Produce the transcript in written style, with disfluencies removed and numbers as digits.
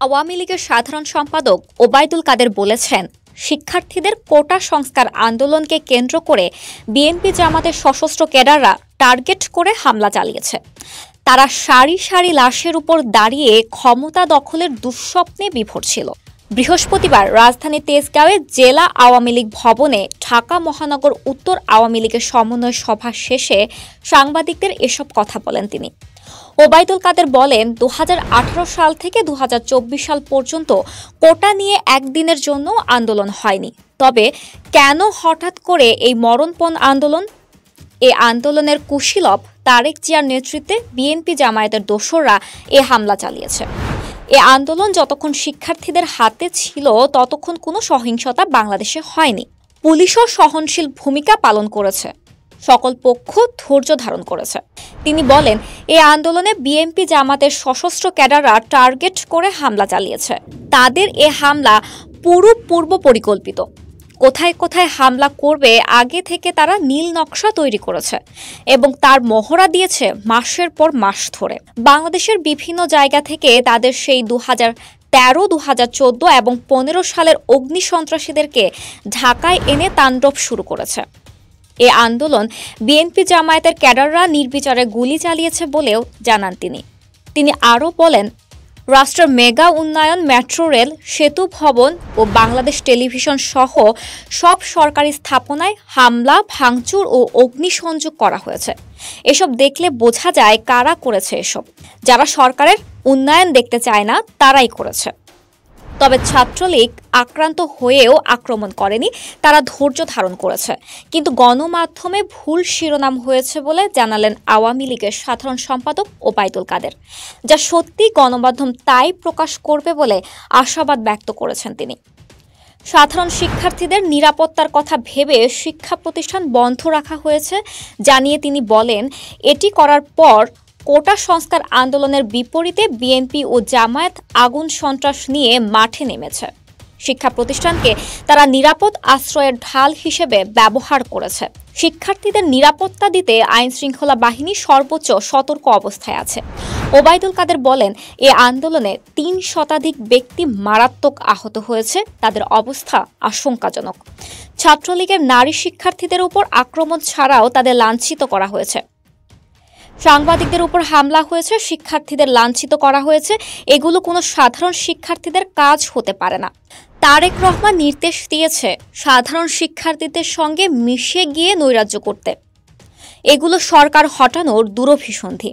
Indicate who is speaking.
Speaker 1: আওয়ামী লীগের সাধারণ সম্পাদক ওবায়দুল কাদের বলেছেন, শিক্ষার্থীদের কোটা সংস্কার আন্দোলনকে কেন্দ্র করে বিএনপি জামাতের সশস্ত্র ক্যাডাররা টার্গেট করে হামলা চালিয়েছে। তারা সারি সারি লাশের উপর দাঁড়িয়ে ক্ষমতা দখলের দুঃস্বপ্নে বিভোর ছিল। বৃহস্পতিবার রাজধানীর তেজগাঁওয়ে জেলা আওয়ামী লীগ ভবনে ঢাকা মহানগর উত্তর আওয়ামী লীগের সমন্বয় সভা শেষে সাংবাদিকদের এসব কথা বলেন তিনি। ওবায়দুল কাদের বলেন, 2018 সাল থেকে 2024 সাল পর্যন্ত কোটা নিয়ে একদিনের জন্য আন্দোলন হয়নি। তবে কেন হঠাৎ করে এই মরণপণ আন্দোলন? এই আন্দোলনের কুশীলব তারেক জিয়ার নেতৃত্বে বিএনপি জামায়াতের দোসররা এ হামলা চালিয়েছে। এ আন্দোলন যতক্ষণ শিক্ষার্থীদের হাতে ছিল ততক্ষণ কোনো সহিংসতা বাংলাদেশে হয়নি। পুলিশও সহনশীল ভূমিকা পালন করেছে, সকল পক্ষ ধৈর্য ধারণ করেছে। তিনি বলেন, এই আন্দোলনে বিএনপি জামাতের সশস্ত্র ক্যাডাররা টার্গেট করে হামলা চালিয়েছে। তাদের এ হামলা পূর্ব পরিকল্পিত। কোথায় কোথায় হামলা করবে আগে থেকে তারা নীল নকশা তৈরি করেছে এবং তার মহড়া দিয়েছে মাসের পর মাস ধরে। বাংলাদেশের বিভিন্ন জায়গা থেকে তাদের সেই 2013, 2014 এবং 2015 সালের অগ্নি সন্ত্রাসীদেরকে ঢাকায় এনে তাণ্ডব শুরু করেছে। এ আন্দোলন বিএনপি জামায়াতের ক্যাডাররা নির্বিচারে গুলি চালিয়েছে বলেও জানান তিনি আরও বলেন, রাষ্ট্রের মেগা উন্নয়ন, মেট্রো রেল, সেতু ভবন ও বাংলাদেশ টেলিভিশন সহ সব সরকারি স্থাপনায় হামলা, ভাঙচুর ও অগ্নিসংযোগ করা হয়েছে। এসব দেখলে বোঝা যায় কারা করেছে এসব। যারা সরকারের উন্নয়ন দেখতে চায় না তারাই করেছে। তবে ছাত্রলীগ আক্রান্ত হয়েও আক্রমণ করেনি, তারা ধৈর্য ধারণ করেছে। কিন্তু গণমাধ্যমে ভুল শিরোনাম হয়েছে বলে জানালেন আওয়ামী লীগের সাধারণ সম্পাদক ওবায়দুল কাদের। যা সত্যি গণমাধ্যম তাই প্রকাশ করবে বলে আশাবাদ ব্যক্ত করেছেন তিনি। সাধারণ শিক্ষার্থীদের নিরাপত্তার কথা ভেবে শিক্ষা প্রতিষ্ঠান বন্ধ রাখা হয়েছে জানিয়ে তিনি বলেন, এটি করার পর কোটা সংস্কার আন্দোলনের বিপরীতে বিএনপি ও জামায়াত আগুন সন্ত্রাস নিয়ে মাঠে নেমেছে। শিক্ষা প্রতিষ্ঠানকে তারা নিরাপদ আশ্রয়ের ঢাল হিসেবে ব্যবহার করেছে। শিক্ষার্থীদের নিরাপত্তা দিতে আইনশৃঙ্খলা বাহিনী সর্বোচ্চ সতর্ক অবস্থায় আছে। ওবায়দুল কাদের বলেন, এ আন্দোলনে 3 শতাধিক ব্যক্তি মারাত্মক আহত হয়েছে, তাদের অবস্থা আশঙ্কাজনক। ছাত্রলীগের নারী শিক্ষার্থীদের উপর আক্রমণ ছাড়াও তাদের লাঞ্ছিত করা হয়েছে। সাংবাদিকদের উপর হামলা হয়েছে, শিক্ষার্থীদের লাঞ্ছিত করা হয়েছে। এগুলো কোনো সাধারণ শিক্ষার্থীদের কাজ হতে পারে না। তারেক রহমান নির্দেশ দিয়েছে সাধারণ শিক্ষার্থীদের সঙ্গে মিশে গিয়ে নৈরাজ্য করতে। এগুলো সরকার হটানোর দূরভিসন্ধি।